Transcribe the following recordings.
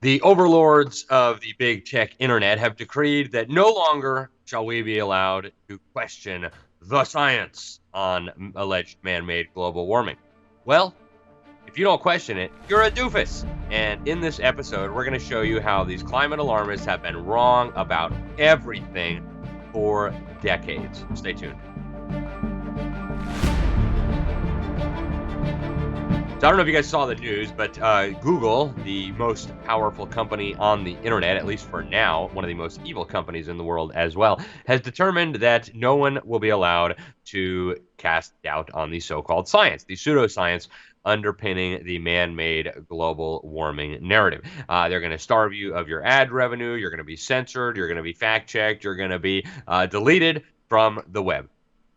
The overlords of the big tech internet have decreed that no longer shall we be allowed to question the science on alleged man-made global warming. Well, if you don't question it, you're a doofus. And in this episode, we're going to show you how these climate alarmists have been wrong about everything for decades. Stay tuned. So I don't know if you guys saw the news, but Google, the most powerful company on the internet, at least for now, one of the most evil companies in the world as well, has determined that no one will be allowed to cast doubt on the so-called science, the pseudoscience underpinning the man-made global warming narrative. They're going to starve you of your ad revenue. You're going to be censored. You're going to be fact-checked. You're going to be deleted from the web.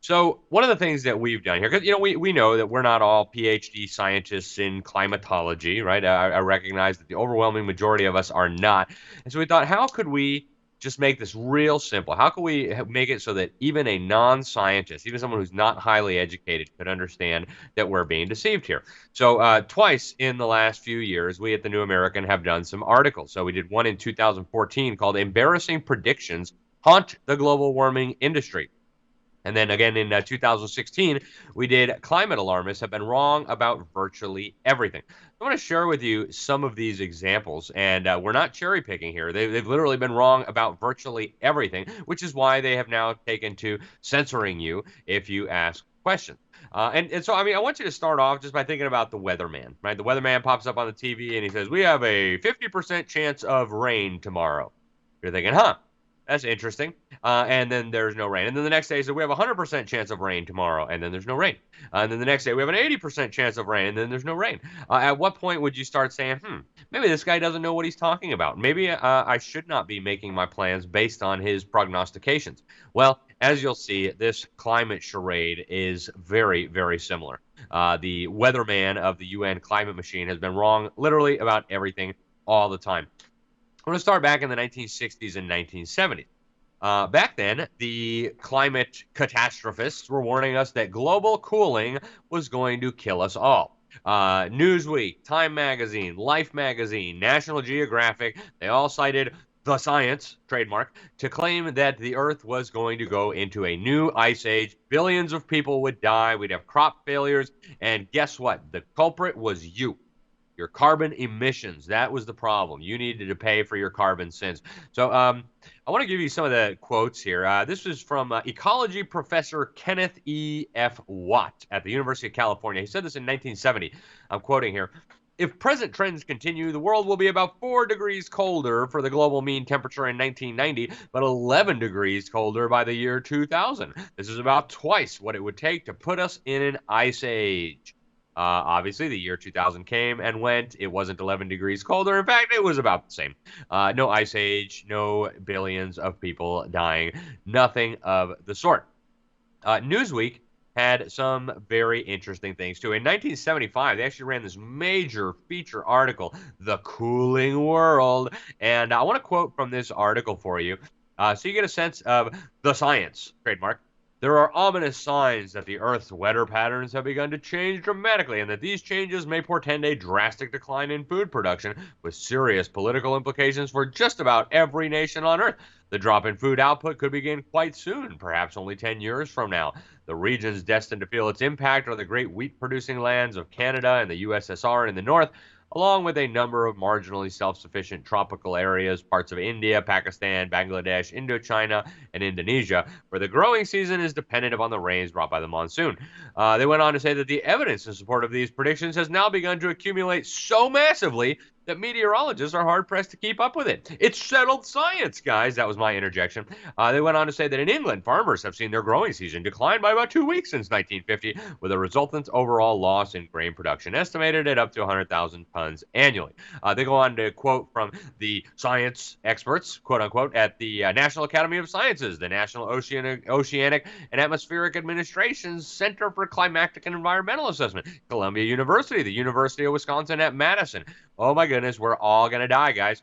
So one of the things that we've done here, because we know that we're not all PhD scientists in climatology, right? I recognize that the overwhelming majority of us are not, and so we thought, how could we just make this real simple? How can we make it so that even a non-scientist, even someone who's not highly educated, could understand that we're being deceived here? So twice in the last few years, we at the New American have done some articles. So we did one in 2014 called "Embarrassing Predictions Haunt the Global Warming Industry." And then again in 2016, we did "Climate Alarmists Have Been Wrong About Virtually Everything." I want to share with you some of these examples, and we're not cherry picking here. They've literally been wrong about virtually everything, which is why they have now taken to censoring you if you ask questions. And so, I want you to start off just by thinking about the weatherman, right? The weatherman pops up on the TV and he says, "We have a 50% chance of rain tomorrow." You're thinking, huh? That's interesting. And then there's no rain. And then the next day, so we have a 100% chance of rain tomorrow, and then there's no rain. And then the next day, we have an 80% chance of rain, and then there's no rain. At what point would you start saying, maybe this guy doesn't know what he's talking about? Maybe I should not be making my plans based on his prognostications. Well, as you'll see, this climate charade is very, very similar. The weatherman of the UN climate machine has been wrong literally about everything all the time. I'm going to start back in the 1960s and 1970s. Back then, the climate catastrophists were warning us that global cooling was going to kill us all. Newsweek, Time Magazine, Life Magazine, National Geographic, they all cited the science, trademark, to claim that the Earth was going to go into a new ice age. Billions of people would die. We'd have crop failures. And guess what? The culprit was you. Your carbon emissions, that was the problem. You needed to pay for your carbon sins. So I want to give you some of the quotes here. This was from ecology professor Kenneth E. F. Watt at the University of California. He said this in 1970. I'm quoting here. "If present trends continue, the world will be about 4 degrees colder for the global mean temperature in 1990, but 11 degrees colder by the year 2000. This is about twice what it would take to put us in an ice age." Obviously, the year 2000 came and went. It wasn't 11 degrees colder. In fact, it was about the same. No ice age, no billions of people dying, nothing of the sort. Newsweek had some very interesting things, too. In 1975, they actually ran this major feature article, "The Cooling World." And I want to quote from this article for you so you get a sense of the science, trademark. "There are ominous signs that the Earth's weather patterns have begun to change dramatically, and that these changes may portend a drastic decline in food production, with serious political implications for just about every nation on Earth. The drop in food output could begin quite soon, perhaps only 10 years from now. The regions destined to feel its impact are the great wheat-producing lands of Canada and the USSR in the north, along with a number of marginally self-sufficient tropical areas, parts of India, Pakistan, Bangladesh, Indochina, and Indonesia, where the growing season is dependent upon the rains brought by the monsoon." They went on to say that the evidence in support of these predictions has now begun to accumulate so massively that meteorologists are hard-pressed to keep up with it. It's settled science, guys. That was my interjection. They went on to say that in England, farmers have seen their growing season decline by about 2 weeks since 1950, with a resultant overall loss in grain production estimated at up to 100,000 tons annually. They go on to quote from the science experts, quote-unquote, at the National Academy of Sciences, the National Oceanic and Atmospheric Administration's Center for Climatic and Environmental Assessment, Columbia University, the University of Wisconsin at Madison. Oh my goodness, we're all going to die, guys.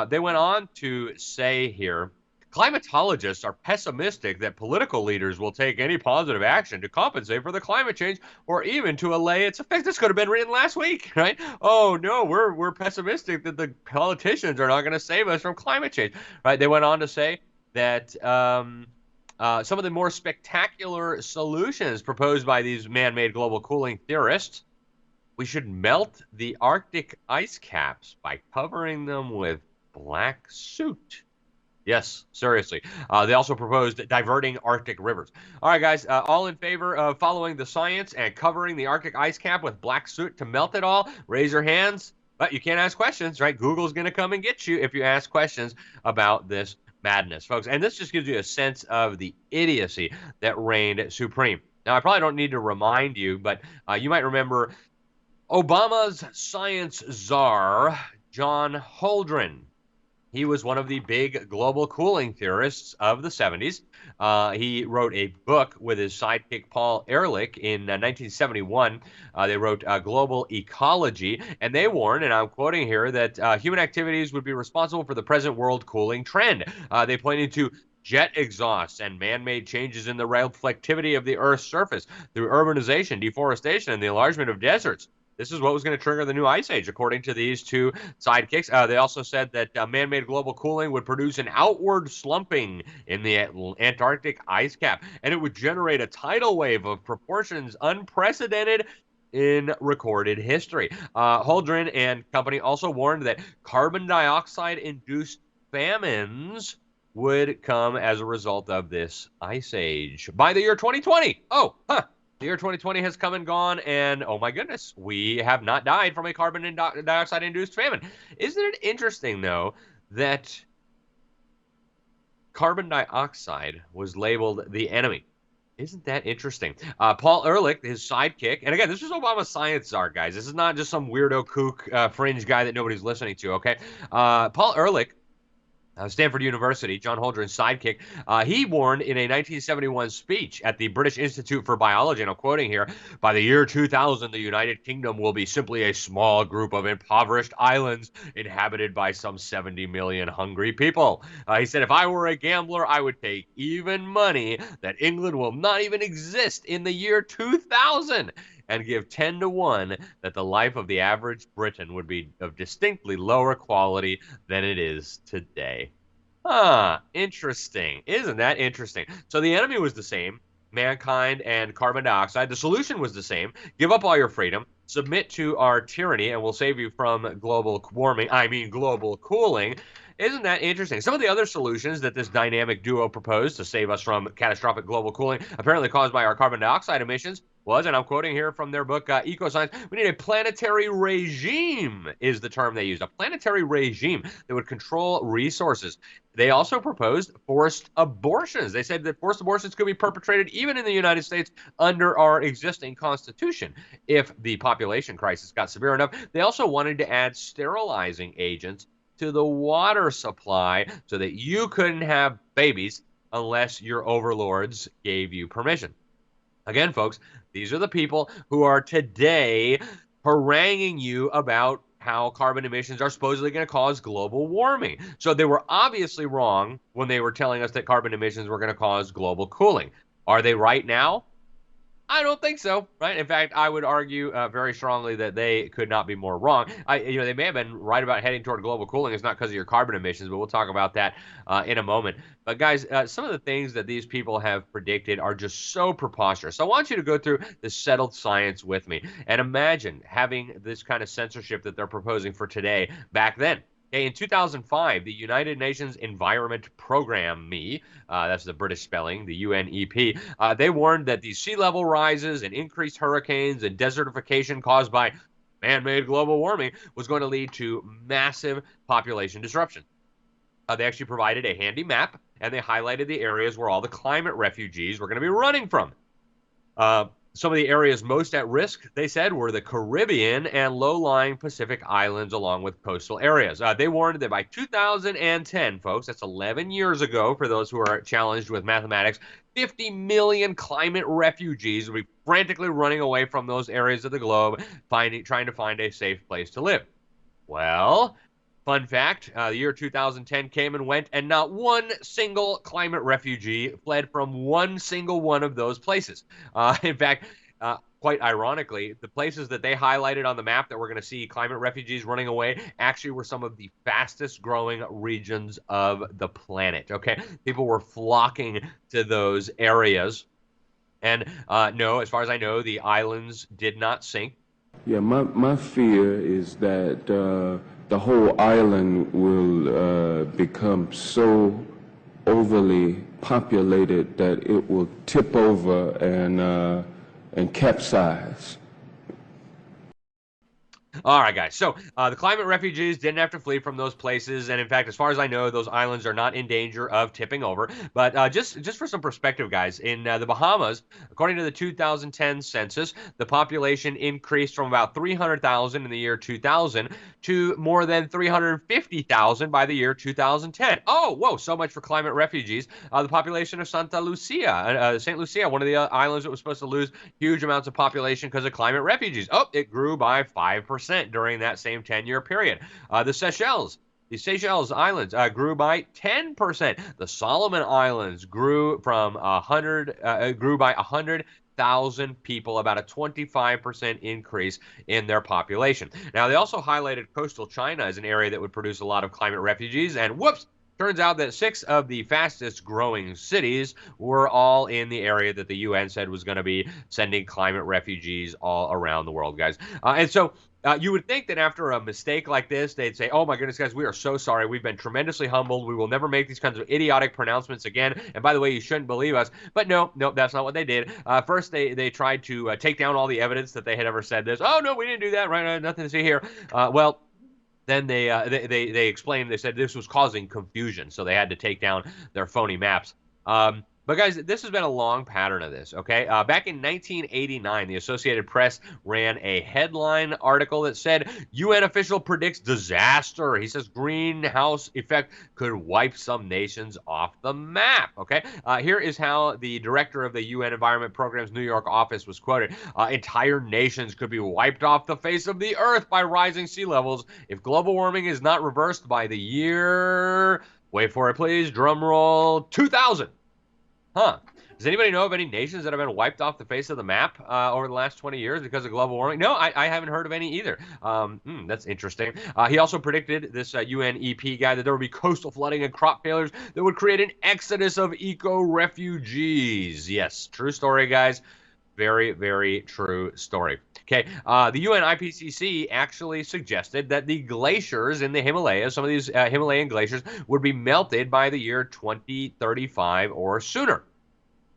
They went on to say here Climatologists are pessimistic that political leaders will take any positive action to compensate for the climate change or even to allay its effects. This could have been written last week, right? Oh no, we're pessimistic that the politicians are not going to save us from climate change, right? They went on to say that some of the more spectacular solutions proposed by these man-made global cooling theorists, we should melt the Arctic ice caps by covering them with black soot. Yes, seriously. They also proposed diverting Arctic rivers. All right, guys, all in favor of following the science and covering the Arctic ice cap with black soot to melt it all? Raise your hands. But you can't ask questions, right? Google's going to come and get you if you ask questions about this madness, folks. And this just gives you a sense of the idiocy that reigned supreme. Now, I probably don't need to remind you, but you might remember Obama's science czar, John Holdren. He was one of the big global cooling theorists of the 70s. He wrote a book with his sidekick Paul Ehrlich in 1971. They wrote Global Ecology, and they warned, and I'm quoting here, that human activities would be responsible for the present world cooling trend. They pointed to jet exhausts and man-made changes in the reflectivity of the Earth's surface through urbanization, deforestation, and the enlargement of deserts. This is what was going to trigger the new ice age, according to these two sidekicks. They also said that man-made global cooling would produce an outward slumping in the Antarctic ice cap, and it would generate a tidal wave of proportions unprecedented in recorded history. Holdren and company also warned that carbon dioxide-induced famines would come as a result of this ice age by the year 2020. The year 2020 has come and gone, and oh my goodness, we have not died from a carbon dioxide-induced famine. Isn't it interesting, though, that carbon dioxide was labeled the enemy? Isn't that interesting? Paul Ehrlich, his sidekick, and again, this is Obama's science czar, guys. This is not just some weirdo kook fringe guy that nobody's listening to, okay? Paul Ehrlich, Stanford University, John Holdren's sidekick, he warned in a 1971 speech at the British Institute for Biology, and I'm quoting here, by the year 2000, the United Kingdom will be simply a small group of impoverished islands inhabited by some 70 million hungry people. He said, if I were a gambler, I would take even money that England will not even exist in the year 2000. And give 10 to 1 that the life of the average Briton would be of distinctly lower quality than it is today. Interesting. Isn't that interesting? So the enemy was the same, mankind and carbon dioxide. The solution was the same. Give up all your freedom, submit to our tyranny, and we'll save you from global warming, global cooling. Isn't that interesting? Some of the other solutions that this dynamic duo proposed to save us from catastrophic global cooling, apparently caused by our carbon dioxide emissions, was, and I'm quoting here from their book, Ecoscience, we need a planetary regime, is the term they used, a planetary regime that would control resources. They also proposed forced abortions. They said that forced abortions could be perpetrated even in the United States under our existing Constitution if the population crisis got severe enough. They also wanted to add sterilizing agents to the water supply so that you couldn't have babies unless your overlords gave you permission. Again, folks, these are the people who are today haranguing you about how carbon emissions are supposedly going to cause global warming. So they were obviously wrong when they were telling us that carbon emissions were going to cause global cooling. Are they right now? I don't think so, right? In fact, I would argue very strongly that they could not be more wrong. They may have been right about heading toward global cooling. It's not because of your carbon emissions, but we'll talk about that in a moment. But guys, some of the things that these people have predicted are just so preposterous. So I want you to go through the settled science with me and imagine having this kind of censorship that they're proposing for today back then. Okay, in 2005, the United Nations Environment Program, that's the British spelling, the UNEP, they warned that the sea level rises and increased hurricanes and desertification caused by man-made global warming was going to lead to massive population disruption. They actually provided a handy map, and they highlighted the areas where all the climate refugees were going to be running from. Some of the areas most at risk, they said, were the Caribbean and low-lying Pacific islands along with coastal areas. They warned that by 2010, folks, that's 11 years ago for those who are challenged with mathematics, 50 million climate refugees would be frantically running away from those areas of the globe, trying to find a safe place to live. Well, Fun fact, the year 2010 came and went, and not one single climate refugee fled from one single one of those places. In fact, quite ironically, the places that they highlighted on the map that we're going to see climate refugees running away actually were some of the fastest growing regions of the planet. Okay, people were flocking to those areas. And no, as far as I know, the islands did not sink. Yeah, my fear is that the whole island will become so overly populated that it will tip over and capsize. All right, guys. So the climate refugees didn't have to flee from those places, and in fact, as far as I know, those islands are not in danger of tipping over. But just for some perspective, guys, in the Bahamas, according to the 2010 census, the population increased from about 300,000 in the year 2000 to more than 350,000 by the year 2010. Oh, whoa! So much for climate refugees. The population of Santa Lucia, Saint Lucia, one of the islands that was supposed to lose huge amounts of population because of climate refugees. Oh, it grew by 5% during that same 10-year period. The Seychelles Islands grew by 10%. The Solomon Islands grew from 100 grew by 100,000 people, about a 25% increase in their population. Now, they also highlighted coastal China as an area that would produce a lot of climate refugees, and whoops, turns out that 6 of the fastest growing cities were all in the area that the UN said was going to be sending climate refugees all around the world, guys. And so you would think that after a mistake like this, they'd say, oh my goodness, guys, we are so sorry. We've been tremendously humbled. We will never make these kinds of idiotic pronouncements again. And by the way, you shouldn't believe us. But no, that's not what they did. First, they tried to take down all the evidence that they had ever said this. Oh, no, we didn't do that. Right? Nothing to see here. Well, then they explained, they said this was causing confusion, so they had to take down their phony maps. But guys, this has been a long pattern of this, okay? Back in 1989, the Associated Press ran a headline article that said, UN official predicts disaster. He says greenhouse effect could wipe some nations off the map, okay? Here is how the director of the UN Environment Program's New York office was quoted. Entire nations could be wiped off the face of the earth by rising sea levels if global warming is not reversed by the year, wait for it please, drum roll, 2000. Huh. Does anybody know of any nations that have been wiped off the face of the map over the last 20 years because of global warming? No, I haven't heard of any either. That's interesting. He also predicted, this UNEP guy, that there would be coastal flooding and crop failures that would create an exodus of eco-refugees. Yes, true story, guys. Very, very true story. Okay, the UN IPCC actually suggested that the glaciers in the Himalayas, some of these Himalayan glaciers, would be melted by the year 2035 or sooner.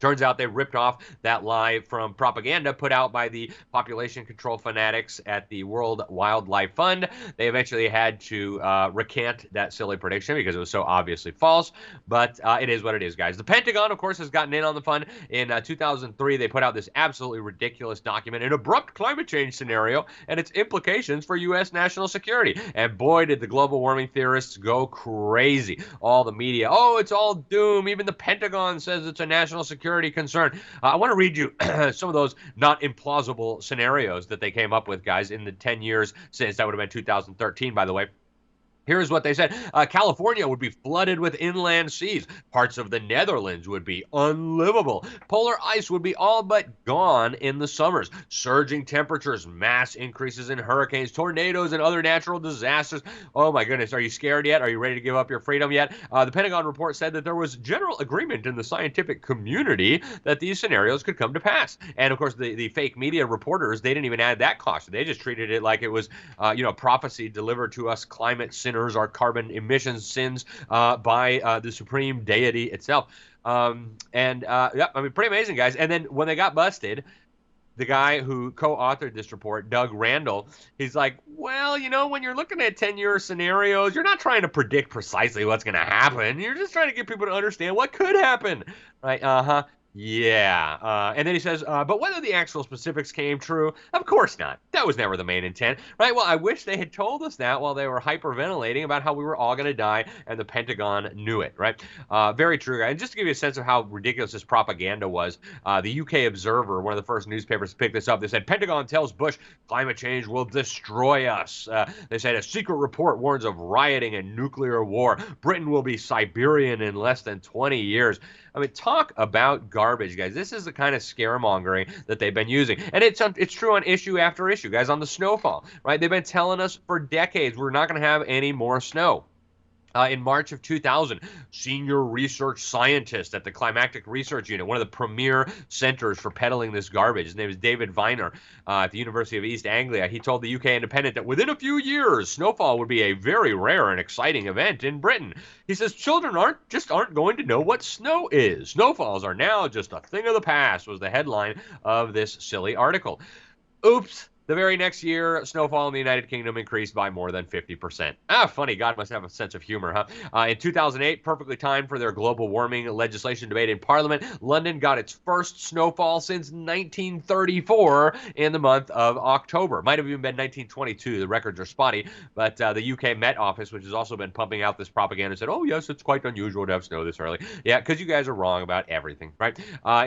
Turns out they ripped off that lie from propaganda put out by the population control fanatics at the World Wildlife Fund. They eventually had to recant that silly prediction because it was so obviously false, but it is what it is, guys. The Pentagon, of course, has gotten in on the fun. In 2003, they put out this absolutely ridiculous document, an abrupt climate change scenario and its implications for U.S. national security. And boy, did the global warming theorists go crazy. All the media, oh, it's all doom. Even the Pentagon says it's a national security concern. I want to read you some of those not implausible scenarios that they came up with, guys, in the 10 years since. That would have been 2013, by the way. Here's what they said. California would be flooded with inland seas. Parts of the Netherlands would be unlivable. Polar ice would be all but gone in the summers. Surging temperatures, mass increases in hurricanes, tornadoes, and other natural disasters. Oh my goodness, are you scared yet? Are you ready to give up your freedom yet? The Pentagon report said that there was general agreement in the scientific community that these scenarios could come to pass. And of course, the fake media reporters, they didn't even add that caution. They just treated it like it was, prophecy delivered to us, climate sinners, our carbon emissions sins by the supreme deity itself. Yeah, I mean, pretty amazing, guys. And then when they got busted, the guy who co-authored this report, Doug Randall, he's like, well, when you're looking at 10-year scenarios, you're not trying to predict precisely what's going to happen. You're just trying to get people to understand what could happen, right? Yeah. And then he says, but whether the actual specifics came true, of course not. That was never the main intent, right? Well, I wish they had told us that while they were hyperventilating about how we were all going to die, and the Pentagon knew it, right? Very true. And just to give you a sense of how ridiculous this propaganda was, the UK Observer, one of the first newspapers to pick this up, they said, Pentagon tells Bush climate change will destroy us. They said a secret report warns of rioting and nuclear war. Britain will be Siberian in less than 20 years. I mean, talk about garbage, guys. This is the kind of scaremongering that they've been using. And it's true on issue after issue, guys, on the snowfall, right? They've been telling us for decades we're not going to have any more snow. In March of 2000, senior research scientist at the Climactic Research Unit, one of the premier centers for peddling this garbage. His name is David Viner at the University of East Anglia. He told the UK Independent that within a few years, snowfall would be a very rare and exciting event in Britain. He says children aren't going to know what snow is. Snowfalls are now just a thing of the past, was the headline of this silly article. Oops. The very next year, snowfall in the United Kingdom increased by more than 50%. Funny. God must have a sense of humor, huh? In 2008, perfectly timed for their global warming legislation debate in Parliament, London got its first snowfall since 1934 in the month of October. Might have even been 1922. The records are spotty, but the UK Met Office, which has also been pumping out this propaganda, said, oh, yes, it's quite unusual to have snow this early. Yeah, because you guys are wrong about everything, right?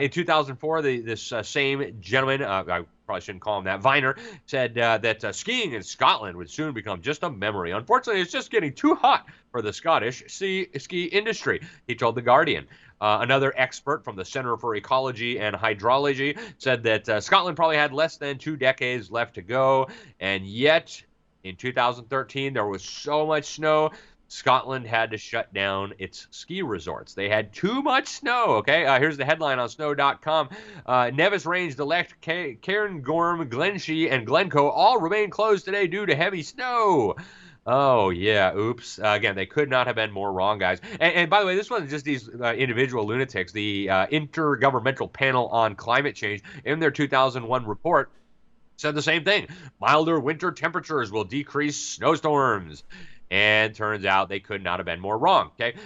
In 2004, this same gentleman, I probably shouldn't call him that, Viner, said that skiing in Scotland would soon become just a memory. Unfortunately, it's just getting too hot for the Scottish ski industry, he told The Guardian. Another expert from the Center for Ecology and Hydrology said that Scotland probably had less than 2 decades left to go, and yet in 2013 there was so much snow Scotland had to shut down its ski resorts. They had too much snow, okay? Here's the headline on snow.com. Nevis Range, Elect, Cairngorm, Glenshee, and Glencoe all remain closed today due to heavy snow. Oh, yeah, oops. Again, they could not have been more wrong, guys. And by the way, this wasn't just these individual lunatics. The Intergovernmental Panel on Climate Change, in their 2001 report, said the same thing. Milder winter temperatures will decrease snowstorms. And turns out they could not have been more wrong. Okay,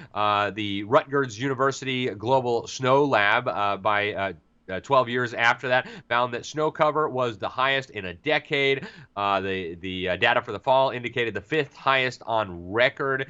the Rutgers University Global Snow Lab, by 12 years after that, found that snow cover was the highest in a decade. The data for the fall indicated the 5th highest on record.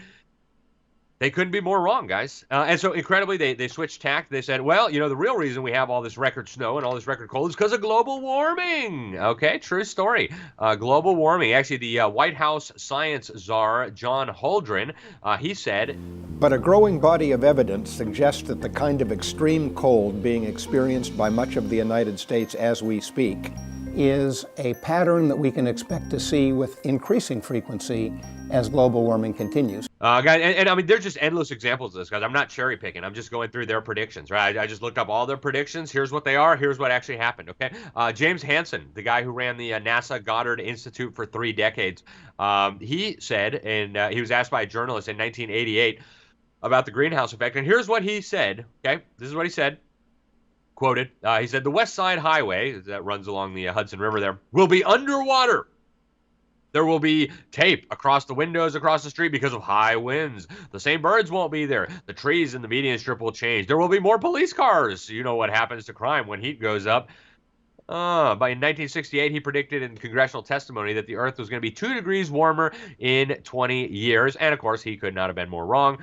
They couldn't be more wrong, guys. And so, incredibly, they switched tack. They said, well, the real reason we have all this record snow and all this record cold is because of global warming. Okay, true story. Global warming. Actually, the White House science czar, John Holdren, he said, but a growing body of evidence suggests that the kind of extreme cold being experienced by much of the United States as we speak is a pattern that we can expect to see with increasing frequency as global warming continues. Guys, and I mean, there's just endless examples of this, guys. I'm not cherry picking. I'm just going through their predictions, right? I just looked up all their predictions. Here's what they are. Here's what actually happened, okay? James Hansen, the guy who ran the NASA Goddard Institute for 3 decades, he said, and he was asked by a journalist in 1988 about the greenhouse effect, and here's what he said, okay? This is what he said. Quoted, he said, the West Side Highway, that runs along the Hudson River there, will be underwater. There will be tape across the windows across the street because of high winds. The same birds won't be there. The trees in the median strip will change. There will be more police cars. You know what happens to crime when heat goes up. By 1968, he predicted in congressional testimony that the Earth was going to be 2 degrees warmer in 20 years. And, of course, he could not have been more wrong.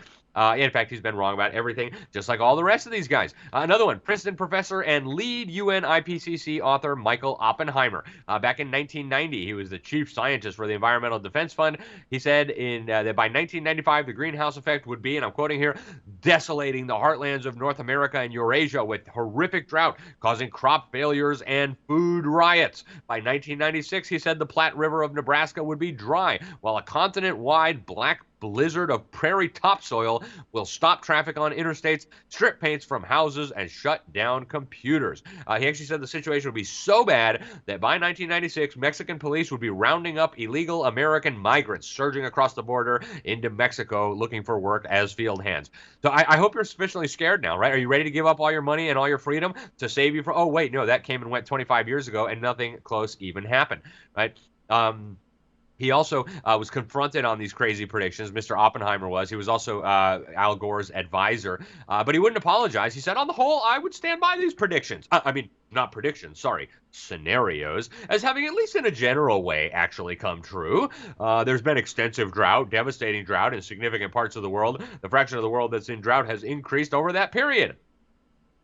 In fact, he's been wrong about everything, just like all the rest of these guys. Another one, Princeton professor and lead UN IPCC author Michael Oppenheimer. Back in 1990, he was the chief scientist for the Environmental Defense Fund. He said that by 1995, the greenhouse effect would be, and I'm quoting here, desolating the heartlands of North America and Eurasia with horrific drought, causing crop failures and food riots. By 1996, he said the Platte River of Nebraska would be dry, while a continent-wide black blizzard of prairie topsoil will stop traffic on interstates, strip paints from houses, and shut down computers. He actually said the situation would be so bad that by 1996, Mexican police would be rounding up illegal American migrants surging across the border into Mexico looking for work as field hands. So I hope you're sufficiently scared now, right? Are you ready to give up all your money and all your freedom to save you from, oh, wait, no, that came and went 25 years ago and nothing close even happened, right? He also was confronted on these crazy predictions. Mr. Oppenheimer was. He was also Al Gore's advisor, but he wouldn't apologize. He said, on the whole, I would stand by these predictions. I mean, not predictions, sorry, scenarios, as having at least in a general way actually come true. There's been extensive drought, devastating drought in significant parts of the world. The fraction of the world that's in drought has increased over that period.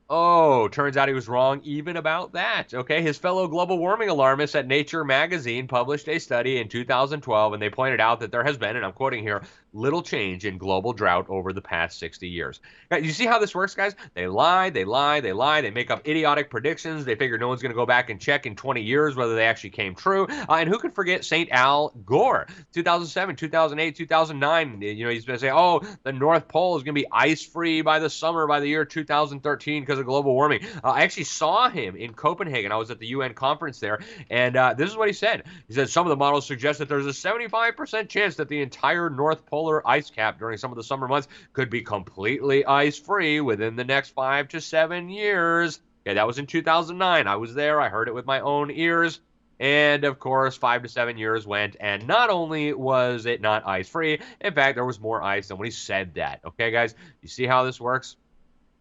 Oh, turns out he was wrong even about that. Okay, his fellow global warming alarmists at Nature magazine published a study in 2012, and they pointed out that there has been, and I'm quoting here, little change in global drought over the past 60 years. Now, you see how this works, guys? They lie, they lie, they lie, they make up idiotic predictions. They figure no one's going to go back and check in 20 years whether they actually came true. And who can forget St. Al Gore? 2007, 2008, 2009, you know, he's going to say, oh, the North Pole is going to be ice-free by the summer, by the year 2013 because of global warming. I actually saw him in Copenhagen. I was at the UN conference there, and this is what he said. He said some of the models suggest that there's a 75% chance that the entire North Polar ice cap during some of the summer months could be completely ice-free within the next 5 to 7 years. Okay, that was in 2009. I was there. I heard it with my own ears. And of course, 5 to 7 years went, and not only was it not ice-free, in fact, there was more ice than when he said that. Okay, guys, you see how this works?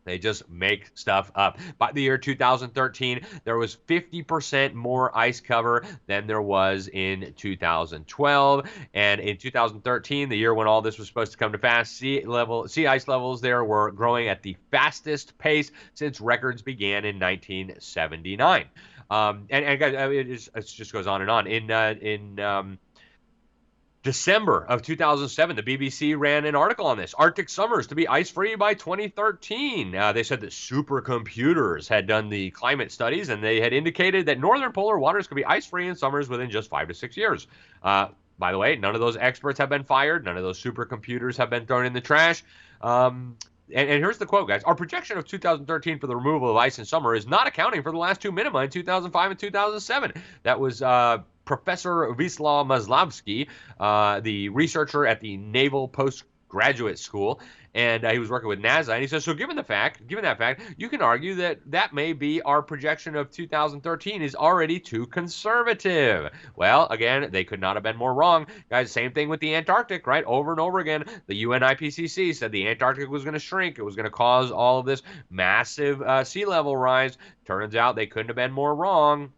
They just make stuff up. By the year 2013, there was 50% more ice cover than there was in 2012. And in 2013, the year when all this was supposed to come to pass, sea ice levels there were growing at the fastest pace since records began in 1979. And guys, it just goes on and on. In December of 2007, the BBC ran an article on this. Arctic summers to be ice-free by 2013. They said that supercomputers had done the climate studies, and they had indicated that northern polar waters could be ice-free in summers within just 5 to 6 years. By the way, none of those experts have been fired. None of those supercomputers have been thrown in the trash. And here's the quote, guys. Our projection of 2013 for the removal of ice in summer is not accounting for the last two minima in 2005 and 2007. That was Professor Wisław Masłowski, the researcher at the Naval Postgraduate School, and he was working with NASA. And he says, so given that fact, you can argue that that may be our projection of 2013 is already too conservative. Well, again, they could not have been more wrong. Guys, same thing with the Antarctic, right? Over and over again, the UN IPCC said the Antarctic was going to shrink. It was going to cause all of this massive sea level rise. Turns out they couldn't have been more wrong.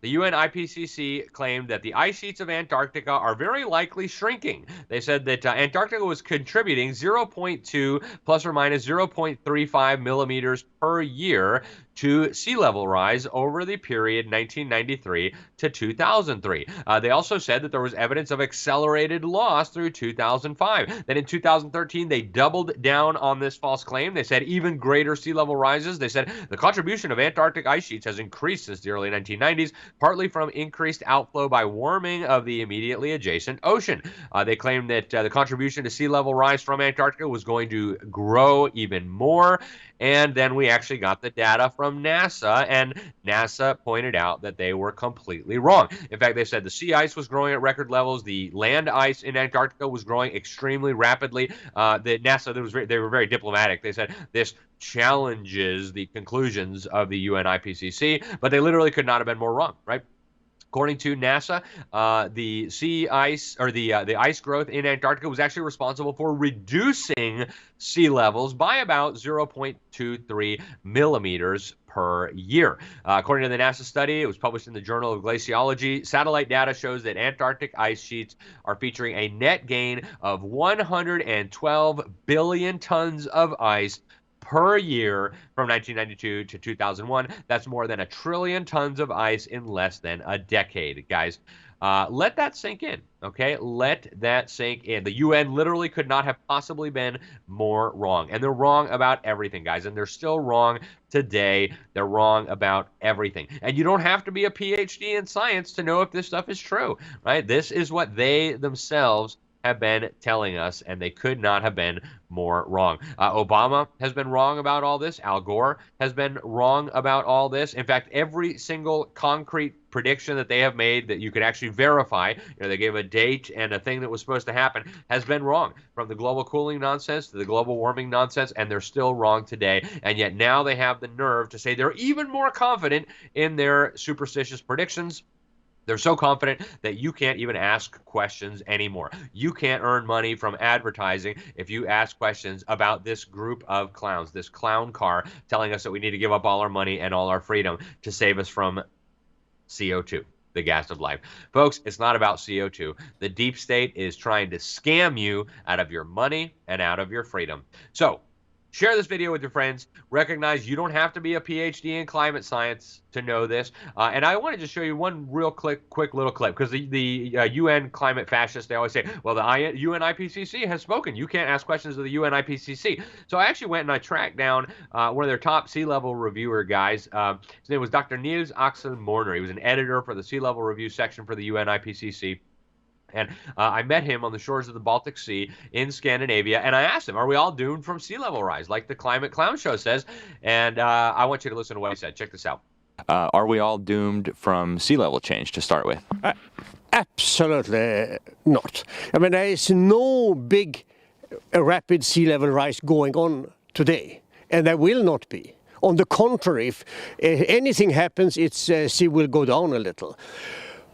The UN IPCC claimed that the ice sheets of Antarctica are very likely shrinking. They said that Antarctica was contributing 0.2 plus or minus 0.35 millimeters per year to sea level rise over the period 1993 to 2003. They also said that there was evidence of accelerated loss through 2005. Then in 2013, they doubled down on this false claim. They said even greater sea level rises. They said the contribution of Antarctic ice sheets has increased since the early 1990s, partly from increased outflow by warming of the immediately adjacent ocean. They claimed that the contribution to sea level rise from Antarctica was going to grow even more. And then we actually got the data from NASA, and NASA pointed out that they were completely wrong. In fact, they said the sea ice was growing at record levels. The land ice in Antarctica was growing extremely rapidly. They were very diplomatic. They said this challenges the conclusions of the UN IPCC, but they literally could not have been more wrong, right? According to NASA, the sea ice or the ice growth in Antarctica was actually responsible for reducing sea levels by about 0.23 millimeters per year. According to the NASA study, it was published in the Journal of Glaciology. Satellite data shows that Antarctic ice sheets are featuring a net gain of 112 billion tons of ice per year from 1992 to 2001. That's more than 1 trillion tons of ice in less than a decade, guys. Let that sink in, okay? Let that sink in. The UN literally could not have possibly been more wrong. And they're wrong about everything, guys. And they're still wrong today. They're wrong about everything. And you don't have to be a PhD in science to know if this stuff is true, right? This is what they themselves have been telling us, and they could not have been more wrong. Obama has been wrong about all this. Al Gore has been wrong about all this. In fact, every single concrete prediction that they have made that you could actually verify, they gave a date and a thing that was supposed to happen, has been wrong. From the global cooling nonsense to the global warming nonsense, and they're still wrong today. And yet now they have the nerve to say they're even more confident in their superstitious predictions. They're so confident that you can't even ask questions anymore. You can't earn money from advertising if you ask questions about this group of clowns, this clown car telling us that we need to give up all our money and all our freedom to save us from CO2, the gas of life. Folks, it's not about CO2. The deep state is trying to scam you out of your money and out of your freedom. So, share this video with your friends. Recognize you don't have to be a PhD in climate science to know this. And I wanted to show you one real quick little clip, because the UN climate fascists, they always say, well, the UN IPCC has spoken. You can't ask questions of the UN IPCC. So I actually went and I tracked down one of their top sea level reviewer guys. His name was Dr. Niels Axel Morner. He was an editor for the sea level review section for the UN IPCC. And I met him on the shores of the Baltic Sea in Scandinavia, and I asked him, are we all doomed from sea level rise, like the Climate Clown Show says? And I want you to listen to what he said. Check this out. Are we all doomed from sea level change to start with? Absolutely not. I mean, there is no big rapid sea level rise going on today, and there will not be. On the contrary, if anything happens, its sea will go down a little.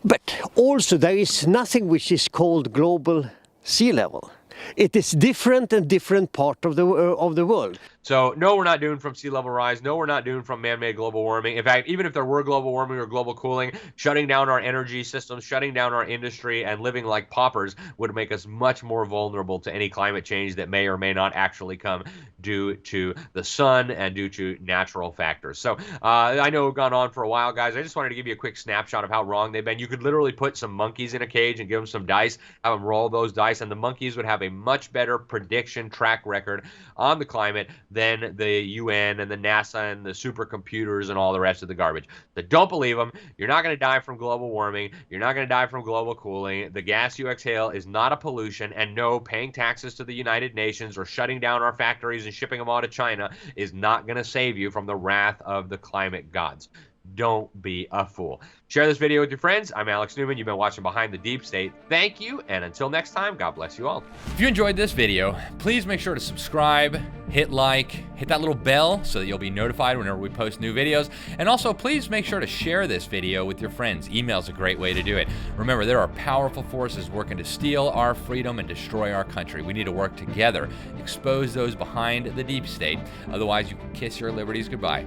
But also there is nothing which is called global sea level. It is different in different part of the world. So, no, we're not doomed from sea level rise. No, we're not doomed from man-made global warming. In fact, even if there were global warming or global cooling, shutting down our energy systems, shutting down our industry, and living like paupers would make us much more vulnerable to any climate change that may or may not actually come due to the sun and due to natural factors. So, I know we've gone on for a while, guys. I just wanted to give you a quick snapshot of how wrong they've been. You could literally put some monkeys in a cage and give them some dice, have them roll those dice, and the monkeys would have a much better prediction track record on the climate than the UN and the NASA and the supercomputers and all the rest of the garbage. So don't believe them. You're not going to die from global warming. You're not going to die from global cooling. The gas you exhale is not a pollution. And no, paying taxes to the United Nations or shutting down our factories and shipping them all to China is not going to save you from the wrath of the climate gods. Don't be a fool. Share this video with your friends. I'm Alex Newman. You've been watching Behind the Deep State. Thank you, and until next time, God bless you all. If you enjoyed this video, please make sure to subscribe, hit like, hit that little bell so that you'll be notified whenever we post new videos. And also, please make sure to share this video with your friends. Email's a great way to do it. Remember, there are powerful forces working to steal our freedom and destroy our country. We need to work together, expose those behind the deep state. Otherwise, you can kiss your liberties goodbye.